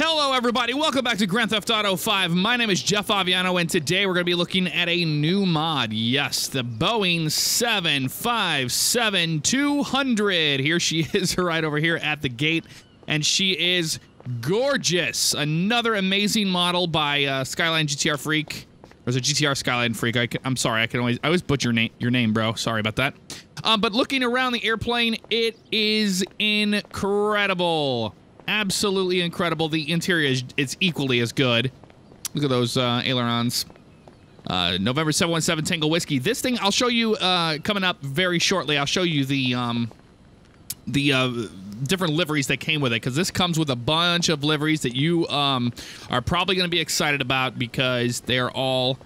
Hello, everybody. Welcome back to Grand Theft Auto 5. My name is jfavignano, and today we're going to be looking at a new mod. Yes, the Boeing 757-200. Here she is right over here at the gate, and she is gorgeous. Another amazing model by Skyline GTR Freak. There's a GTR Skyline Freak. I'm sorry, I always butcher your name, bro. Sorry about that. But looking around the airplane, it is incredible. Absolutely incredible. The interior is equally as good. Look at those ailerons. November 717 Tango Whiskey. This thing I'll show you coming up very shortly. I'll show you the different liveries that came with it, because this comes with a bunch of liveries that you are probably going to be excited about, because they're all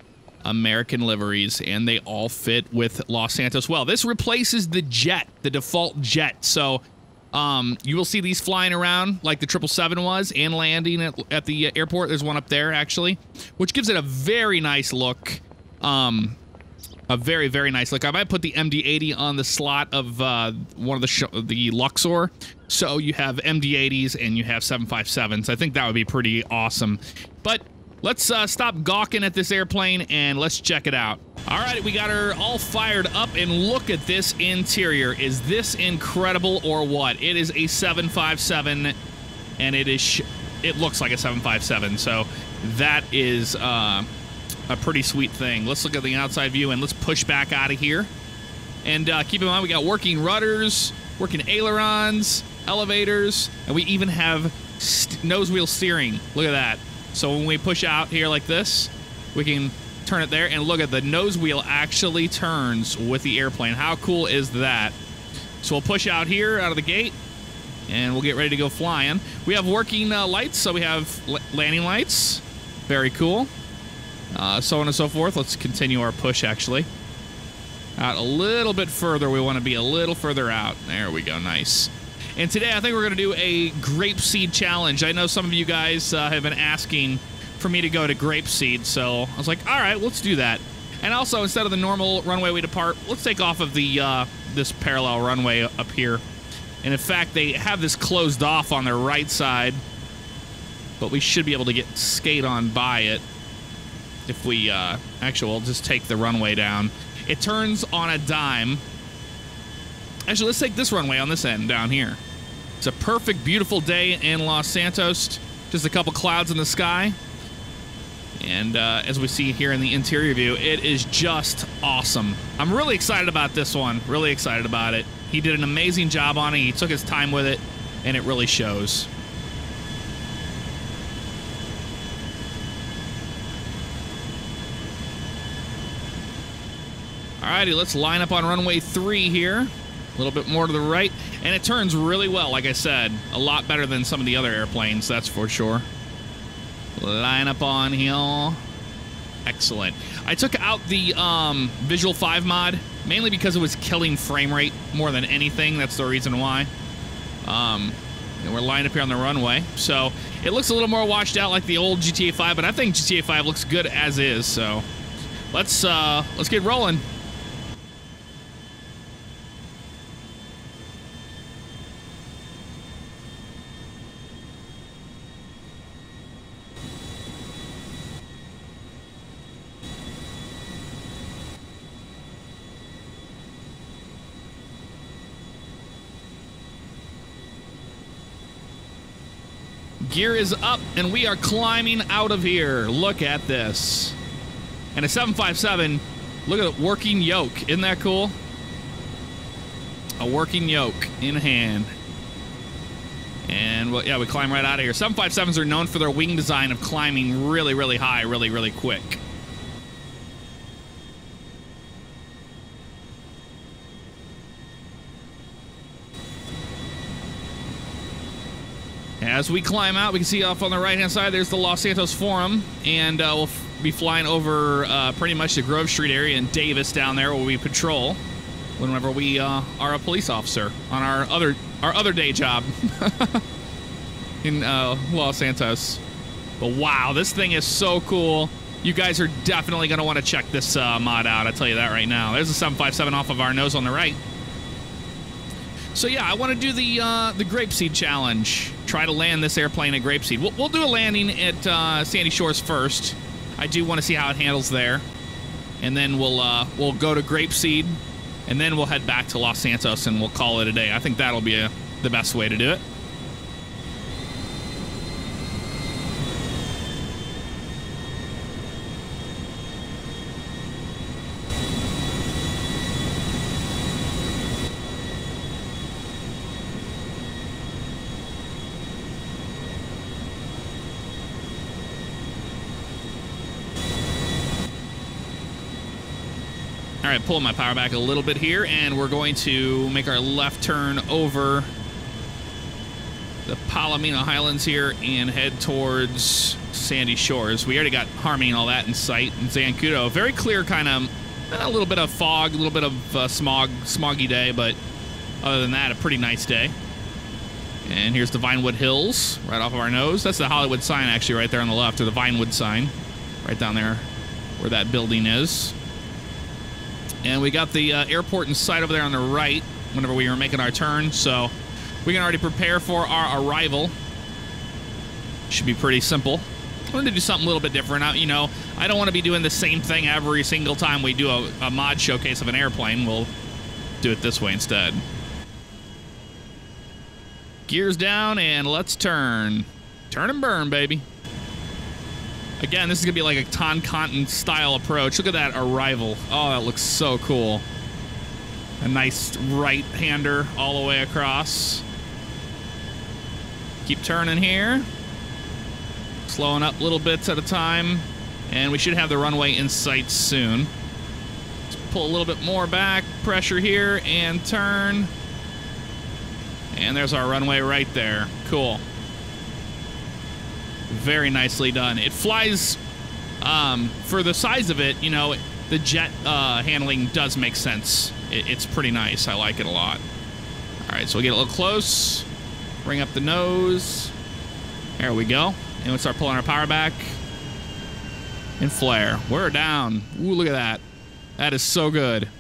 American liveries and they all fit with Los Santos well. This replaces the jet, the default jet. So you will see these flying around like the 777 was, and landing at the airport. There's one up there, actually, which gives it a very nice look. A very, very nice look. I might put the MD-80 on the slot of one of the Luxor. So you have MD-80s and you have 757s. I think that would be pretty awesome. But let's stop gawking at this airplane and let's check it out. All right, we got her all fired up, and look at this interior. Is this incredible or what? It is a 757, and it looks like a 757. So that is a pretty sweet thing. Let's look at the outside view and let's push back out of here. And keep in mind, we got working rudders, working ailerons, elevators, and we even have nose wheel steering. Look at that. So when we push out here like this, we can turn it there, and look at the nose wheel actually turns with the airplane. How cool is that? So we'll push out here out of the gate, and we'll get ready to go flying. We have working lights, so we have landing lights. Very cool. So on and so forth. Let's continue our push, actually. Out a little bit further. We want to be a little further out. There we go. Nice. And today, I think we're going to do a grape seed challenge. I know some of you guys have been asking for me to go to grape seed, so I was like, all right, let's do that. And also, instead of the normal runway we depart, let's take off of the this parallel runway up here. And in fact, they have this closed off on their right side, but we should be able to skate on by it. If we, actually, we'll just take the runway down. It turns on a dime. Actually, let's take this runway on this end down here. It's a perfect, beautiful day in Los Santos. Just a couple clouds in the sky. And as we see here in the interior view, it is just awesome. I'm really excited about this one. Really excited about it. He did an amazing job on it. He took his time with it, and it really shows. Alrighty, let's line up on runway 3 here. A little bit more to the right. And it turns really well, like I said. A lot better than some of the other airplanes, that's for sure. Line up on here. Excellent. I took out the Visual 5 mod, mainly because it was killing frame rate more than anything. That's the reason why. And we're lined up here on the runway. So it looks a little more washed out like the old GTA 5, but I think GTA 5 looks good as is. So let's get rolling. Gear is up, and we are climbing out of here. Look at this. And a 757, look at the working yoke. Isn't that cool? A working yoke in hand. And, well, yeah, we climb right out of here. 757s are known for their wing design of climbing really, really high, really, really quick. As we climb out, we can see off on the right-hand side, there's the Los Santos Forum, and we'll be flying over pretty much the Grove Street area in Davis down there, where we patrol whenever we are a police officer on our other day job in Los Santos. But wow, this thing is so cool. You guys are definitely going to want to check this mod out. I'll tell you that right now. There's a 757 off of our nose on the right. So yeah, I want to do the Grapeseed challenge. Try to land this airplane at Grapeseed. We'll do a landing at Sandy Shores first. I do want to see how it handles there, and then we'll go to Grapeseed, and then we'll head back to Los Santos and we'll call it a day. I think that'll be the best way to do it. All right, pulling my power back a little bit here, and we're going to make our left turn over the Palomino Highlands here and head towards Sandy Shores. We already got Harmony and all that in sight. And Zancudo, very clear, kind of a little bit of fog, a little bit of smoggy day, but other than that, a pretty nice day. And here's the Vinewood Hills right off of our nose. That's the Hollywood sign, actually, right there on the left, or the Vinewood sign, right down there where that building is. And we got the airport in sight over there on the right whenever we were making our turn, so we can already prepare for our arrival. Should be pretty simple. I wanted to do something a little bit different. I don't want to be doing the same thing every single time we do a mod showcase of an airplane. We'll do it this way instead. Gears down, and let's turn. Turn and burn, baby. Again, this is going to be like a Toncontin style approach. Look at that arrival. Oh, that looks so cool. A nice right-hander all the way across. Keep turning here. Slowing up little bits at a time. And we should have the runway in sight soon. Let's pull a little bit more back. Pressure here and turn. And there's our runway right there. Cool. Very nicely done. It flies, for the size of it, the jet handling does make sense. It's pretty nice. I like it a lot. All right, so we'll get a little close. Bring up the nose. There we go. And we'll start pulling our power back. And flare. We're down. Ooh, look at that. That is so good.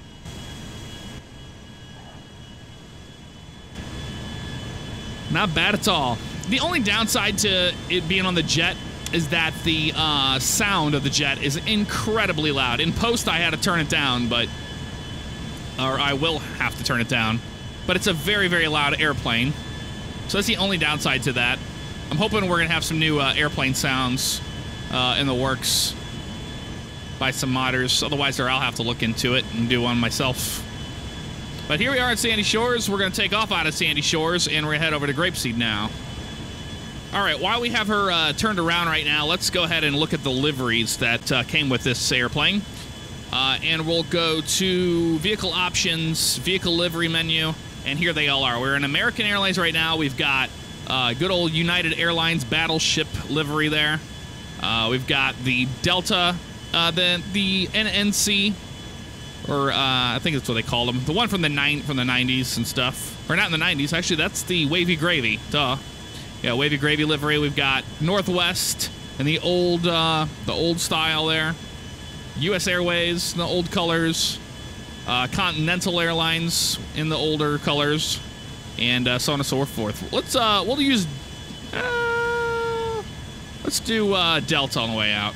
Not bad at all. The only downside to it being on the jet is that the sound of the jet is incredibly loud. In post, I had to turn it down, or I will have to turn it down. But it's a very, very loud airplane. So that's the only downside to that. I'm hoping we're going to have some new airplane sounds in the works by some modders. Otherwise, I'll have to look into it and do one myself. But here we are at Sandy Shores. We're going to take off out of Sandy Shores, and we're going to head over to Grapeseed now. All right, while we have her turned around right now, let's go ahead and look at the liveries that came with this airplane. And we'll go to Vehicle Options, Vehicle Livery menu, and here they all are. We're in American Airlines right now. We've got good old United Airlines Battleship livery there. We've got the Delta, the NNC, or I think that's what they call them. The one from the 90s and stuff. Or not in the 90s, actually, that's the Wavy Gravy. Duh. Yeah, Wavy Gravy livery. We've got Northwest and the old style there. U.S. Airways, the old colors. Continental Airlines in the older colors, and so on and so forth. Let's do Delta on the way out.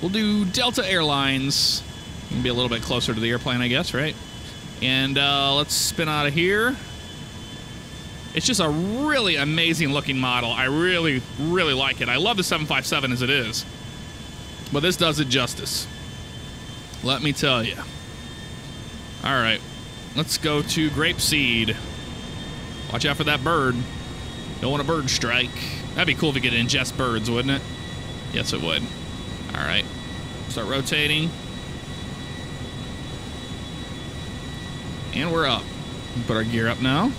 We'll do Delta Airlines. Can be a little bit closer to the airplane, I guess, right? And let's spin out of here. It's just a really amazing looking model. I really, really like it. I love the 757 as it is, but this does it justice. Let me tell you. All right, let's go to Grapeseed. Watch out for that bird. Don't want a bird strike. That'd be cool if we could ingest birds, wouldn't it? Yes, it would. All right, start rotating. And we're up. Put our gear up now.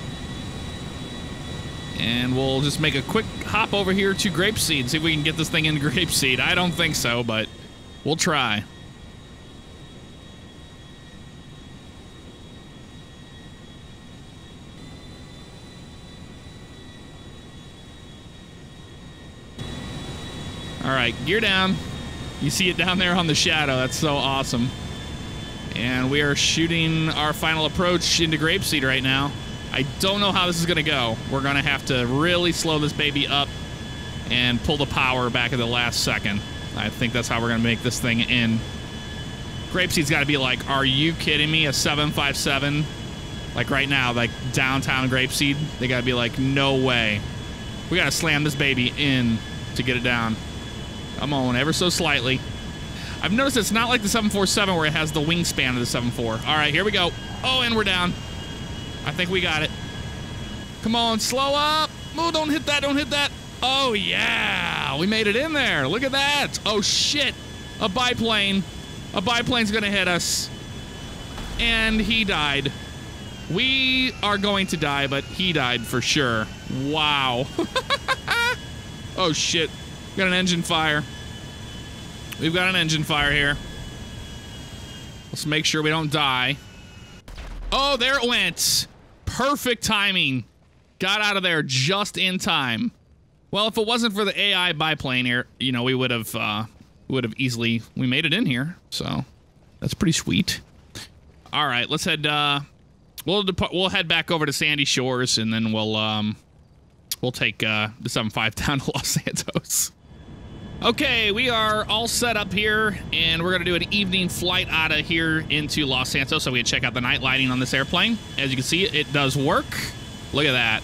And we'll just make a quick hop over here to Grapeseed, see if we can get this thing into Grapeseed. I don't think so, but we'll try. All right, gear down. You see it down there on the shadow. That's so awesome. And we are shooting our final approach into Grapeseed right now. I don't know how this is going to go. We're going to have to really slow this baby up and pull the power back at the last second. I think that's how we're going to make this thing in. Grapeseed's got to be like, are you kidding me? A 757? Like right now, like downtown Grapeseed, they got to be like, no way. We got to slam this baby in to get it down. Come on, ever so slightly. I've noticed it's not like the 747 where it has the wingspan of the 74. All right, here we go. Oh, and we're down. I think we got it. Come on, slow up. Oh, don't hit that, don't hit that. Oh, yeah. We made it in there. Look at that. Oh, shit. A biplane. A biplane's going to hit us. And he died. We are going to die, but he died for sure. Wow. Oh, shit. We got an engine fire. We've got an engine fire here. Let's make sure we don't die. Oh, there it went. Perfect timing. Got out of there just in time. Well, if it wasn't for the AI biplane here, you know, we would have easily, we made it in here. So that's pretty sweet. All right, let's head, we'll head back over to Sandy Shores, and then we'll take the 75 down to Los Santos. Okay, we are all set up here, and we're going to do an evening flight out of here into Los Santos so we can check out the night lighting on this airplane. As you can see, it does work. Look at that.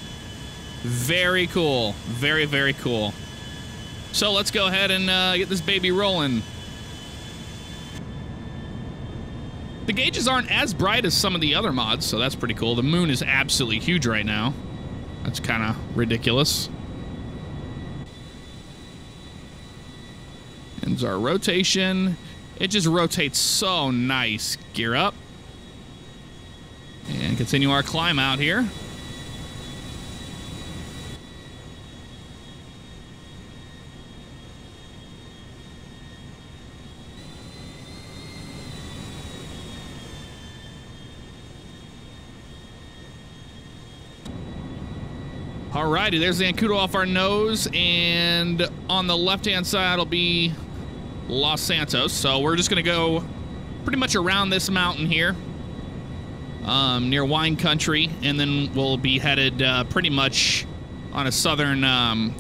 Very cool. Very, very cool. So let's go ahead and get this baby rolling. The gauges aren't as bright as some of the other mods, so that's pretty cool. The moon is absolutely huge right now. That's kind of ridiculous. Ends our rotation. It just rotates so nice. Gear up. And continue our climb out here. Alrighty, there's the Zancudo off our nose, and on the left-hand side will be Los Santos. So we're just gonna go pretty much around this mountain here, near wine country, and then we'll be headed pretty much on a southern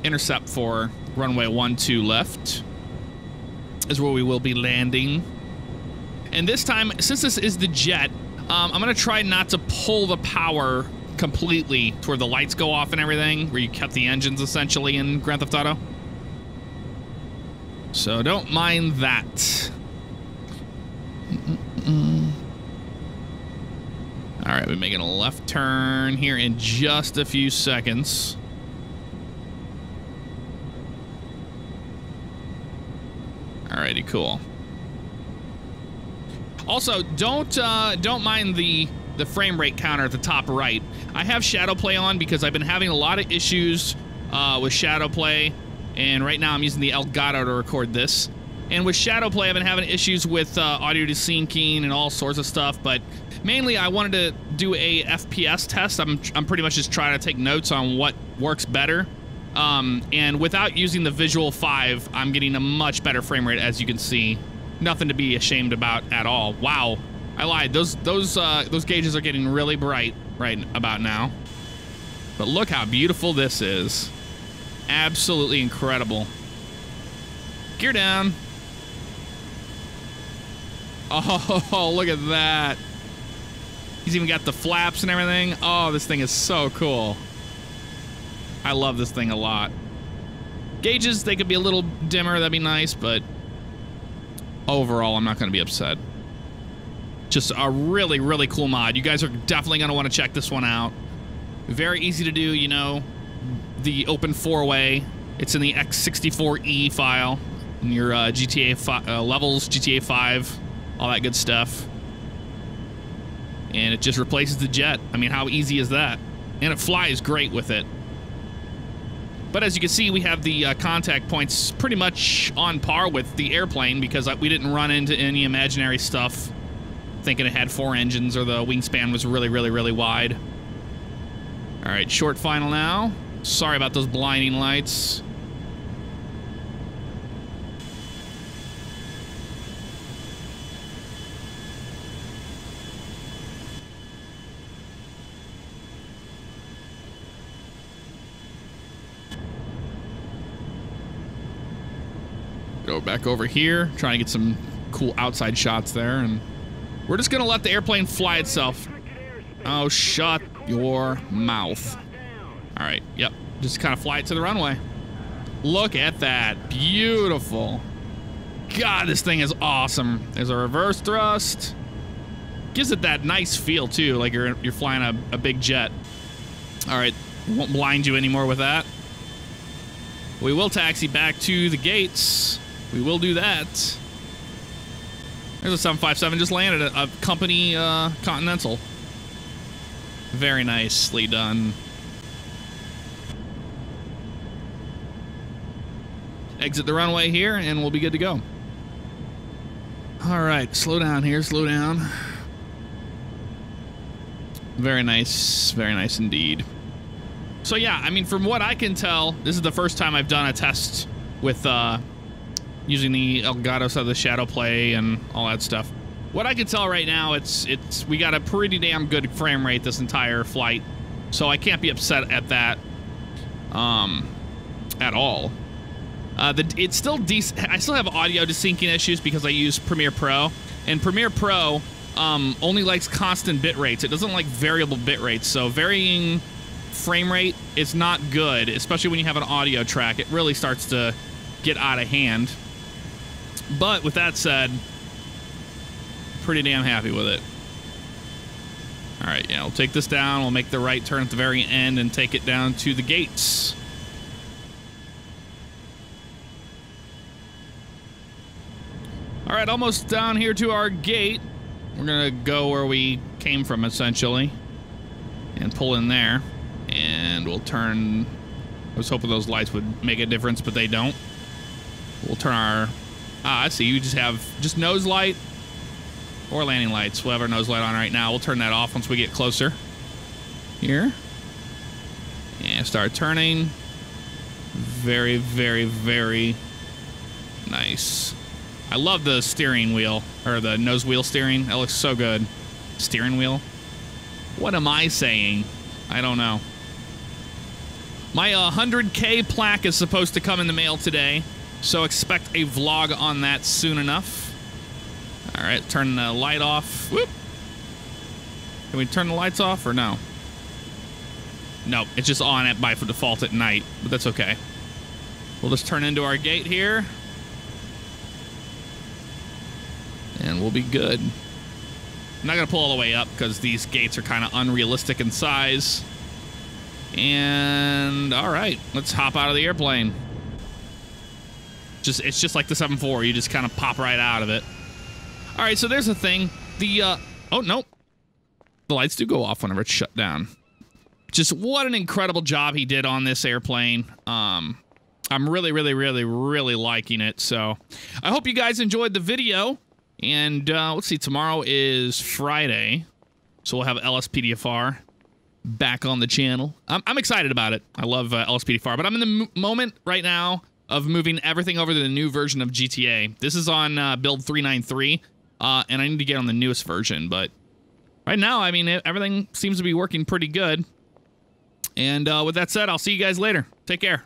intercept for runway 12 left is where we will be landing. And this time, since this is the jet, I'm gonna try not to pull the power completely to where the lights go off and everything, where you cut the engines essentially in Grand Theft Auto. So don't mind that. All right, we're making a left turn here in just a few seconds. Alrighty, cool. Also, don't mind the frame rate counter at the top right. I have shadow play on because I've been having a lot of issues with shadow play, and right now I'm using the Elgato to record this. And with shadow play, I've been having issues with audio desyncing and all sorts of stuff, but mainly I wanted to do a FPS test. I'm pretty much just trying to take notes on what works better. And without using the Visual 5, I'm getting a much better frame rate, as you can see. Nothing to be ashamed about at all. Wow. I lied. Those gauges are getting really bright right about now. But look how beautiful this is. Absolutely incredible. Gear down. Oh, look at that. He's even got the flaps and everything. Oh, this thing is so cool. I love this thing a lot. Gauges, they could be a little dimmer. That'd be nice, but overall, I'm not going to be upset. Just a really, really cool mod. You guys are definitely going to want to check this one out. Very easy to do, you know. The open four-way. It's in the X64E file. In your GTA levels, GTA 5, all that good stuff. And it just replaces the jet. I mean, how easy is that? And it flies great with it. But as you can see, we have the contact points pretty much on par with the airplane because we didn't run into any imaginary stuff thinking it had 4 engines or the wingspan was really, really, really wide. All right, short final now. Sorry about those blinding lights. Go back over here, trying to get some cool outside shots there, and we're just gonna let the airplane fly itself. Oh, shut your mouth. All right, yep, just kind of fly it to the runway. Look at that, beautiful. God, this thing is awesome. There's a reverse thrust. Gives it that nice feel too, like you're flying a big jet. All right, won't blind you anymore with that. We will taxi back to the gates. We will do that. There's a 757 just landed, a company Continental. Very nicely done. Exit the runway here, and we'll be good to go. All right, slow down here, slow down. Very nice indeed. So yeah, I mean, from what I can tell, this is the first time I've done a test with using the Elgato side of the shadow play and all that stuff. What I can tell right now, we got a pretty damn good frame rate this entire flight, so I can't be upset at that at all. It's still decent. I still have audio desyncing issues because I use Premiere Pro, and Premiere Pro only likes constant bit rates. It doesn't like variable bit rates, so varying frame rate is not good, especially when you have an audio track. It really starts to get out of hand. But with that said, pretty damn happy with it. All right, yeah, we'll take this down. We'll make the right turn at the very end and take it down to the gates. All right, almost down here to our gate. We're gonna go where we came from, essentially, and pull in there. And we'll turn. I was hoping those lights would make a difference, but they don't. We'll turn our. I see. You just have just nose light or landing lights. We'll have our nose light on right now. We'll turn that off once we get closer. Here. And start turning. Very, very, very nice. I love the steering wheel, or the nose wheel steering. That looks so good. Steering wheel? What am I saying? I don't know. My 100K plaque is supposed to come in the mail today, so expect a vlog on that soon enough. All right, turn the light off. Whoop. Can we turn the lights off or no? Nope, it's just on it by default at night, but that's okay. We'll just turn into our gate here. And we'll be good. I'm not going to pull all the way up because these gates are kind of unrealistic in size. And, all right, let's hop out of the airplane. It's just like the 747. You just kind of pop right out of it. All right, so there's the thing. Oh, no. The lights do go off whenever it's shut down. Just what an incredible job he did on this airplane. I'm really, really, really, really liking it. So I hope you guys enjoyed the video. And let's see, tomorrow is Friday, so we'll have LSPDFR back on the channel. I'm excited about it. I love LSPDFR, but I'm in the moment right now of moving everything over to the new version of GTA. This is on build 393, and I need to get on the newest version, but right now, I mean, everything seems to be working pretty good. And with that said, I'll see you guys later. Take care.